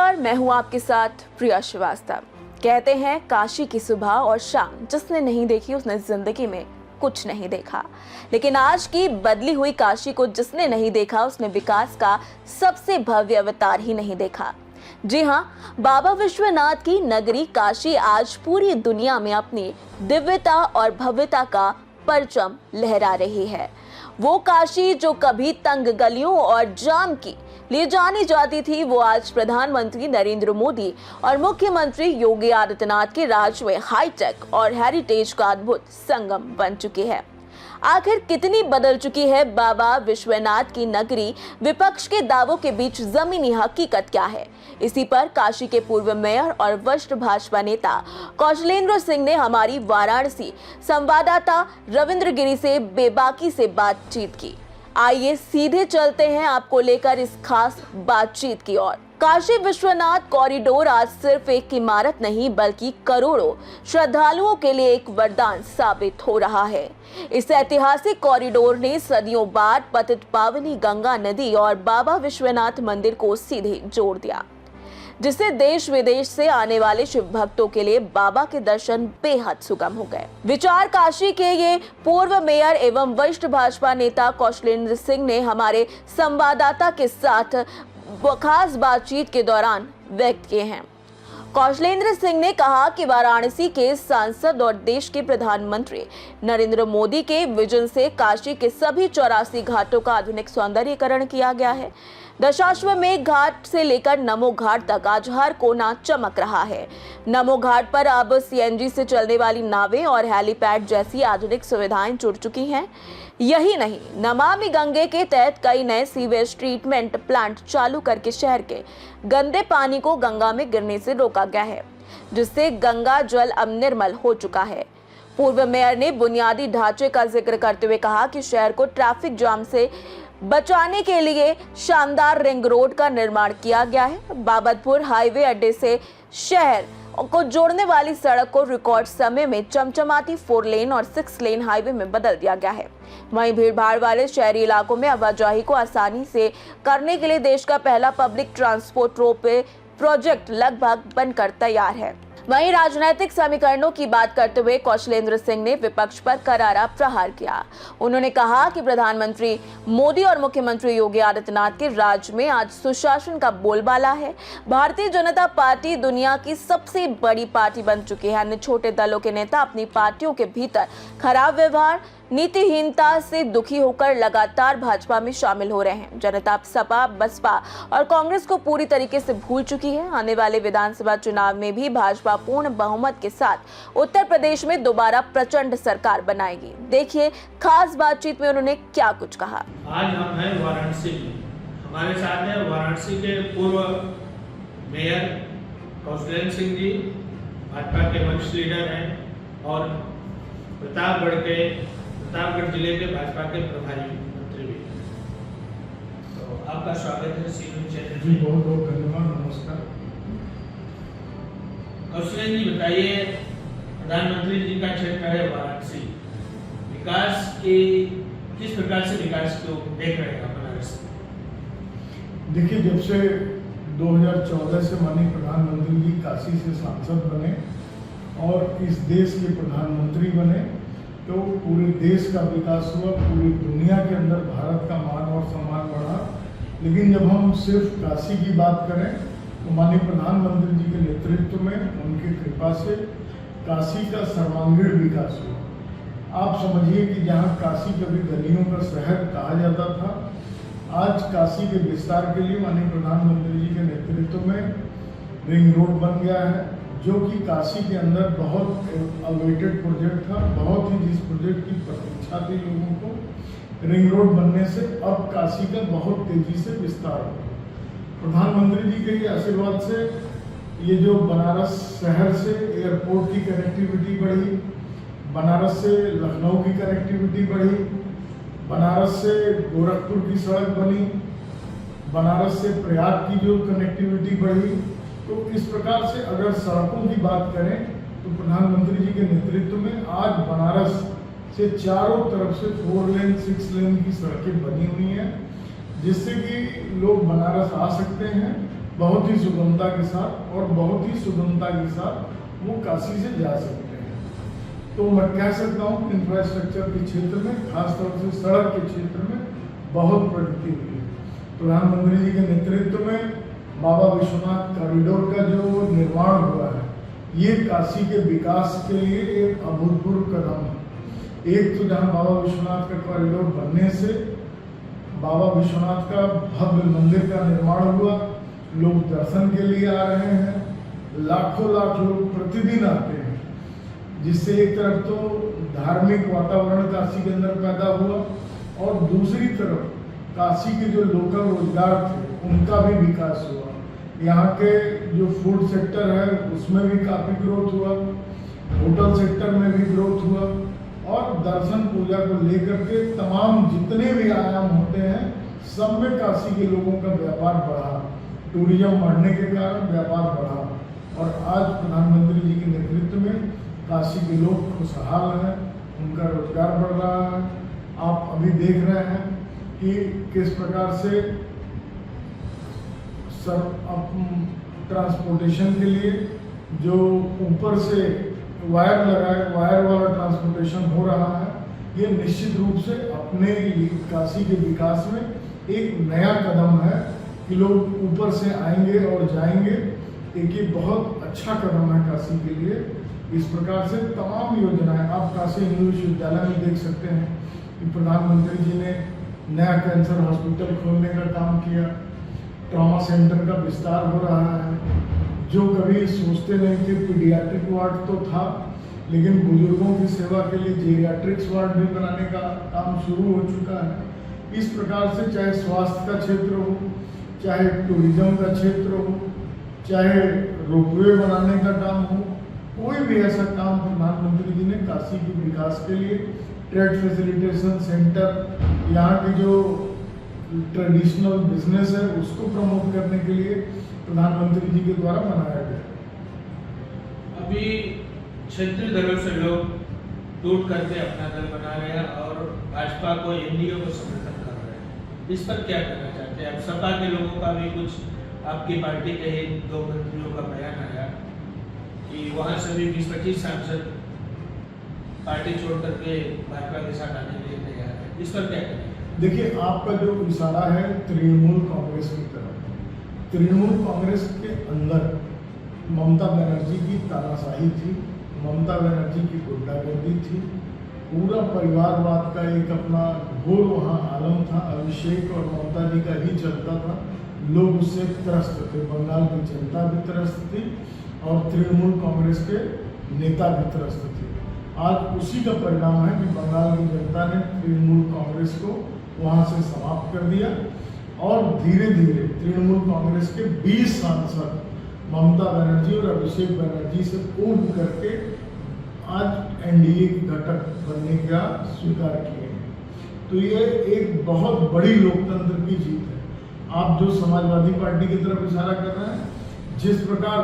नमस्कार, मैं हूं आपके साथ प्रिया श्रीवास्तव। कहते हैं काशी की सुबह और शाम जिसने नहीं देखी उसने जिंदगी में कुछ नहीं देखा। लेकिन आज की बदली हुई काशी को जिसने नहीं देखा उसने विकास का सबसे भव्य अवतार ही नहीं देखा। जी हाँ, बाबा विश्वनाथ की नगरी काशी आज पूरी दुनिया में अपनी दिव्यता और भव्यता का परचम लहरा रही है। वो काशी जो कभी तंग गलियों और जाम की लिए जानी जाती थी, वो आज प्रधानमंत्री नरेंद्र मोदी और मुख्यमंत्री योगी आदित्यनाथ के राज में हाईटेक और हेरिटेज का अद्भुत संगम बन चुकी है। आखिर कितनी बदल चुकी है बाबा विश्वनाथ की नगरी? विपक्ष के दावों के बीच जमीनी हकीकत क्या है? इसी पर काशी के पूर्व मेयर और वरिष्ठ भाजपा नेता कौशलेंद्र सिंह ने हमारी वाराणसी संवाददाता रविंद्र गिरी से बेबाकी से बातचीत की। आइए सीधे चलते हैं आपको लेकर इस खास बातचीत की ओर। काशी विश्वनाथ कॉरिडोर आज सिर्फ एक इमारत नहीं बल्कि करोड़ों श्रद्धालुओं के लिए एक वरदान साबित हो रहा है। इस ऐतिहासिक कॉरिडोर ने सदियों बाद पतित पावनी गंगा नदी और बाबा विश्वनाथ मंदिर को सीधे जोड़ दिया, जिससे देश विदेश से आने वाले शिव भक्तों के लिए बाबा के दर्शन बेहद सुगम हो गए। विचार काशी के ये पूर्व मेयर एवं वरिष्ठ भाजपा नेता कौशलेंद्र सिंह ने हमारे संवाददाता के साथ खास बातचीत के दौरान व्यक्त किए हैं। कौशलेंद्र सिंह ने कहा कि वाराणसी के सांसद और देश के प्रधानमंत्री नरेंद्र मोदी के विजन से काशी के सभी 84 घाटों का आधुनिक सौंदर्यीकरण किया गया है। दशाश्वमेध घाट से लेकर नमो घाट तक आज हर कोना चमक रहा है। नमो घाट पर अब सीएनजी से चलने वाली नावें और हेलीपैड जैसी आधुनिक सुविधाएं जुड़ चुकी हैं। यही नहीं, नमामि गंगे के तहत कई नए सीवेज ट्रीटमेंट प्लांट चालू करके शहर के गंदे पानी को गंगा में गिरने से रोका गया है, जिससे गंगा जल अब निर्मल हो चुका है। पूर्व मेयर ने बुनियादी ढांचे का जिक्र करते हुए कहा कि शहर को ट्रैफिक जाम से बचाने के लिए शानदार रिंग रोड का निर्माण किया गया है। बाबतपुर हाईवे अड्डे से शहर को जोड़ने वाली सड़क को रिकॉर्ड समय में चमचमाती 4 लेन और 6 लेन हाईवे में बदल दिया गया है। वहीं भीड़भाड़ वाले शहरी इलाकों में आवाजाही को आसानी से करने के लिए देश का पहला पब्लिक ट्रांसपोर्ट रोपवे प्रोजेक्ट लगभग बनकर तैयार है। वहीं राजनीतिक समीकरणों की बात करते हुए कौशलेंद्र सिंह ने विपक्ष पर करारा प्रहार किया। उन्होंने कहा कि प्रधानमंत्री मोदी और मुख्यमंत्री योगी आदित्यनाथ के राज में आज सुशासन का बोलबाला है। भारतीय जनता पार्टी दुनिया की सबसे बड़ी पार्टी बन चुकी है। अन्य छोटे दलों के नेता अपनी पार्टियों के भीतर खराब व्यवहार, नीतिहीनता से दुखी होकर लगातार भाजपा में शामिल हो रहे हैं। जनता सपा, बसपा और कांग्रेस को पूरी तरीके से भूल चुकी है। आने वाले विधानसभा चुनाव में भी भाजपा पूर्ण बहुमत के साथ उत्तर प्रदेश में दोबारा प्रचंड सरकार बनाएगी। देखिए खास बातचीत में उन्होंने क्या कुछ कहा। आज हम हैं वाराणसी में, हमारे साथ हैं वाराणसी के पूर्व मेयर कौशलेंद्र सिंह जी, भाजपा के वरिष्ठ लीडर हैं और प्रतापगढ़ जिले के भाजपा के प्रभारी मंत्री भी। तो आपका स्वागत है सीएम चैनल जी। बहुत बहुत धन्यवाद, नमस्कार। कौशलेंद्र जी बताइए, प्रधानमंत्री जी का क्षेत्र है वाराणसी, विकास की किस प्रकार से विकास को देख रहे हैं बनारस? देखिए, जब से 2014 से माननीय प्रधानमंत्री जी काशी से सांसद बने और इस देश के प्रधानमंत्री बने तो पूरे देश का विकास हुआ, पूरी दुनिया के अंदर भारत का मान और सम्मान बढ़ा। लेकिन जब हम सिर्फ काशी की बात करें तो माननीय प्रधानमंत्री जी के नेतृत्व में, उनकी कृपा से काशी का सर्वांगीण विकास हुआ। आप समझिए कि जहां काशी कभी गलियों का शहर कहा जाता था, आज काशी के विस्तार के लिए माननीय प्रधानमंत्री जी के नेतृत्व में रिंग रोड बन गया है, जो कि काशी के अंदर बहुत अवेटेड प्रोजेक्ट था। बहुत ही जिस प्रोजेक्ट की प्रतीक्षा थी लोगों को, रिंग रोड बनने से अब काशी का बहुत तेजी से विस्तार हुआ। प्रधानमंत्री जी के आशीर्वाद से ये जो बनारस शहर से एयरपोर्ट की कनेक्टिविटी बढ़ी, बनारस से लखनऊ की कनेक्टिविटी बढ़ी, बनारस से गोरखपुर की सड़क बनी, बनारस से प्रयाग की जो कनेक्टिविटी बढ़ी। तो इस प्रकार से अगर सड़कों की बात करें तो प्रधानमंत्री जी के नेतृत्व में आज बनारस से चारों तरफ से 4 लेन 6 लेन की सड़कें बनी हुई हैं, जिससे कि लोग बनारस आ सकते हैं बहुत ही सुगमता के साथ और बहुत ही सुगमता के साथ वो काशी से जा सकते हैं। तो मैं कह सकता हूँ कि इंफ्रास्ट्रक्चर के क्षेत्र में, खासतौर से सड़क के क्षेत्र में बहुत प्रगति हुई है। प्रधानमंत्री जी के नेतृत्व में बाबा विश्वनाथ कॉरिडोर का जो निर्माण हुआ है, ये काशी के विकास के लिए एक अभूतपूर्व कदम है। एक तो जहाँ बाबा विश्वनाथ का कॉरिडोर बनने से बाबा विश्वनाथ का भव्य मंदिर का निर्माण हुआ, लोग दर्शन के लिए आ रहे हैं, लाखों लाख लोग प्रतिदिन आते हैं, जिससे एक तरफ तो धार्मिक वातावरण काशी के अंदर पैदा हुआ और दूसरी तरफ काशी के जो लोकल रोजगार थे उनका भी विकास हुआ। यहाँ के जो फूड सेक्टर है उसमें भी काफ़ी ग्रोथ हुआ, होटल सेक्टर में भी ग्रोथ हुआ और दर्शन पूजा को लेकर के तमाम जितने भी आयाम होते हैं सब में काशी के लोगों का व्यापार बढ़ा, टूरिज्म बढ़ने के कारण व्यापार बढ़ा और आज प्रधानमंत्री जी के नेतृत्व में काशी के लोग खुशहाल हैं, उनका रोजगार बढ़ रहा है। आप अभी देख रहे हैं कि किस प्रकार से ट्रांसपोर्टेशन के लिए जो ऊपर से वायर वाला ट्रांसपोर्टेशन हो रहा है, ये निश्चित रूप से अपने काशी के विकास में एक नया कदम है कि लोग ऊपर से आएंगे और जाएंगे। एक ये बहुत अच्छा कदम है काशी के लिए। इस प्रकार से तमाम योजनाएं आप काशी हिंदू विश्वविद्यालय में देख सकते हैं कि प्रधानमंत्री जी ने नया कैंसर हॉस्पिटल खोलने का काम किया, ट्रॉमा सेंटर का विस्तार हो रहा है। जो कभी सोचते नहीं थे, पीडियाट्रिक वार्ड तो था, लेकिन बुजुर्गों की सेवा के लिए जीरियाट्रिक्स वार्ड भी बनाने का काम शुरू हो चुका है। इस प्रकार से चाहे स्वास्थ्य का क्षेत्र हो, चाहे टूरिज्म का क्षेत्र हो, चाहे रोपवे बनाने का काम हो, कोई भी ऐसा काम प्रधानमंत्री जी ने काशी के विकास के लिए, ट्रेड फैसिलिटेशन सेंटर, यहाँ के जो ट्रेडिशनल बिजनेस है उसको प्रमोट करने के लिए प्रधानमंत्री जी के द्वारा बनाया गया। अभी क्षेत्रीय दलों से लोग टूट करके अपना दल बना रहे हैं और भाजपा को, एनडीए को समर्थन कर रहे हैं। इस पर क्या करना चाहते हैं? अब सपा के लोगों का भी कुछ, आपकी पार्टी के ही 2 मंत्रियों का बयान आया कि वहाँ से भी 20-25 सांसद पार्टी छोड़ करके भाजपा के साथ आने के लिए तैयार है। इस पर क्या करें? देखिए, आपका जो इशारा है तृणमूल कांग्रेस की तरफ, तृणमूल कांग्रेस के अंदर ममता बनर्जी की तानाशाही थी, ममता बनर्जी की गुंडागर्दी थी, पूरा परिवारवाद का एक अपना घोर वहाँ आलम था। अभिषेक और ममता जी का ही चलता था, लोग उससे त्रस्त थे, बंगाल की जनता भी त्रस्त थी और तृणमूल कांग्रेस के नेता भी त्रस्त थे। आज उसी का परिणाम है कि बंगाल की जनता ने तृणमूल कांग्रेस को वहाँ से समाप्त कर दिया और धीरे धीरे तृणमूल कांग्रेस के 20 सांसद ममता बनर्जी और अभिषेक बनर्जी से उठ करके आज एनडीए के घटक बनने का स्वीकार किए हैं। तो ये एक बहुत बड़ी लोकतंत्र की जीत है। आप जो समाजवादी पार्टी की तरफ इशारा कर रहे हैं, जिस प्रकार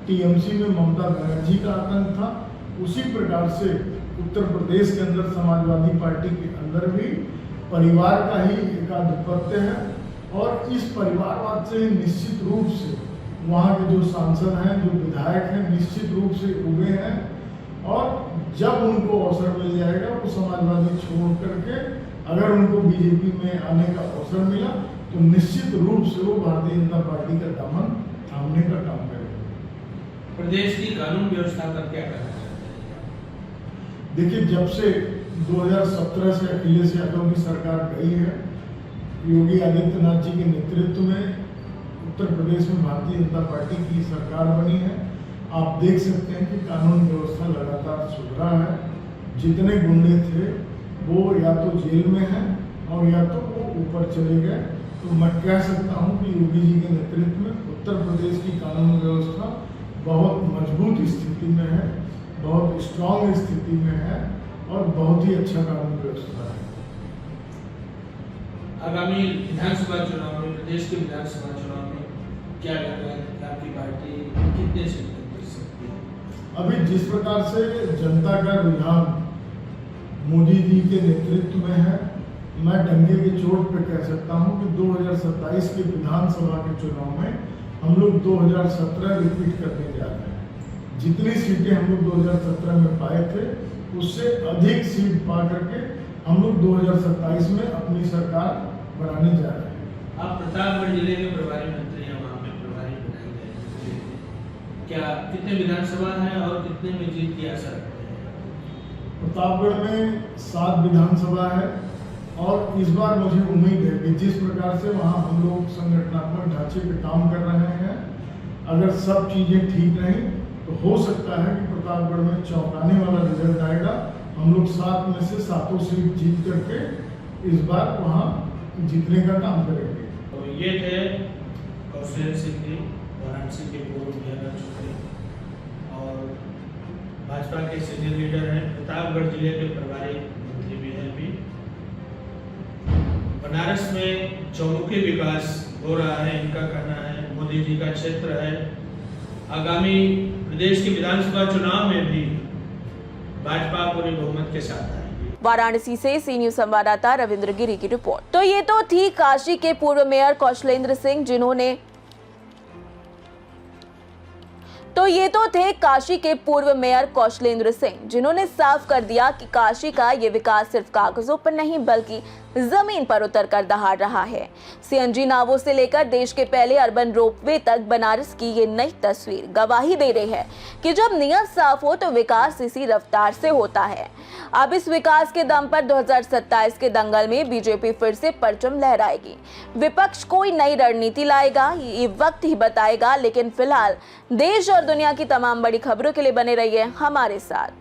टीएमसी में ममता बनर्जी का आतंक था, उसी प्रकार से उत्तर प्रदेश के अंदर समाजवादी पार्टी के अंदर भी परिवार का ही एक आधिपत्य है और इस परिवारवाद से निश्चित रूप से वहाँ के जो सांसद हैं, जो विधायक हैं, निश्चित रूप से उगे हैं और जब उनको अवसर मिल जाएगा वो समाजवादी छोड़ करके अगर उनको बीजेपी में आने का अवसर मिला तो निश्चित रूप से वो भारतीय जनता पार्टी का दामन थामने का काम करेगा। प्रदेश की कानून व्यवस्था पर क्या करना चाहते हैं? देखिए, जब से 2017 से अखिलेश यादव की सरकार गई है, योगी आदित्यनाथ जी के नेतृत्व में उत्तर प्रदेश में भारतीय जनता पार्टी की सरकार बनी है। आप देख सकते हैं कि कानून व्यवस्था लगातार सुधरा है। जितने गुंडे थे वो या तो जेल में हैं और या तो वो ऊपर चले गए। तो मैं कह सकता हूं कि योगी जी के नेतृत्व में उत्तर प्रदेश की कानून व्यवस्था बहुत मजबूत स्थिति में है, बहुत स्ट्रांग स्थिति में है और बहुत ही अच्छा कानून व्यवस्था है। आगामी विधानसभा चुनाव में, प्रदेश के विधानसभा चुनाव में क्या लग रहा है कि आपकी पार्टी कितने से कर सकती है? अभी जिस प्रकार से जनता का रुझान मोदी जी के नेतृत्व में है, मैं डंके की चोट पे कह सकता हूं कि 2027 के विधानसभा के चुनाव में हम लोग 2017 रिपीट करने जा रहे हैं। जितनी सीटें हम लोग 2017 में पाए थे उससे अधिक सीट पा करके हम लोग 2027 में अपनी सरकार बनाने जा रहे हैं। आप प्रतापगढ़ जिले के प्रभारी मंत्री हैं, वहाँ पे प्रभारी बनाए गए, क्या कितने विधानसभा है और कितने में जीत की आशा रखते हैं? प्रतापगढ़ में 7 विधानसभा है और इस बार मुझे उम्मीद है कि जिस प्रकार से वहाँ हम लोग संगठनात्मक ढांचे पे काम कर रहे हैं, अगर सब चीज़ें ठीक रहीं तो हो सकता है कि प्रतापगढ़ में चौंकाने वाला रिजल्ट आएगा। हम लोग 7 में से 7 सीट जीत करके इस बार वहाँ जीतने का काम करेंगे। तो ये थे कौशल सिंह जी, वाराणसी के पूर्व मेयर रह चुके और भाजपा के सीनियर लीडर हैं, प्रतापगढ़ जिले के प्रभारी मंत्री भी हैं। अभी बनारस में चौमुखी विकास हो रहा है, इनका कहना है। मोदी जी का क्षेत्र है। आगामी प्रदेश के विधानसभा चुनाव में भी भाजपा पूरे बहुमत के साथ आएगी। वाराणसी से सी न्यूज संवाददाता रविंद्र गिरी की रिपोर्ट। तो ये तो थी काशी के पूर्व मेयर कौशलेंद्र सिंह, जिन्होंने साफ कर दिया कि काशी का ये विकास सिर्फ कागजों पर नहीं बल्कि जमीन पर उतरकर दहाड़ रहा है। सीएनजी नावों से लेकर देश के पहले अर्बन रोपवे तक बनारस की ये नई तस्वीर गवाही दे रही है कि जब नियत साफ हो तो विकास इसी रफ्तार से होता है। अब इस विकास के दम पर 2027 के दंगल में बीजेपी फिर से परचम लहराएगी। विपक्ष कोई नई रणनीति लाएगा ये वक्त ही बताएगा, लेकिन फिलहाल देश और दुनिया की तमाम बड़ी खबरों के लिए बने रहिए हमारे साथ।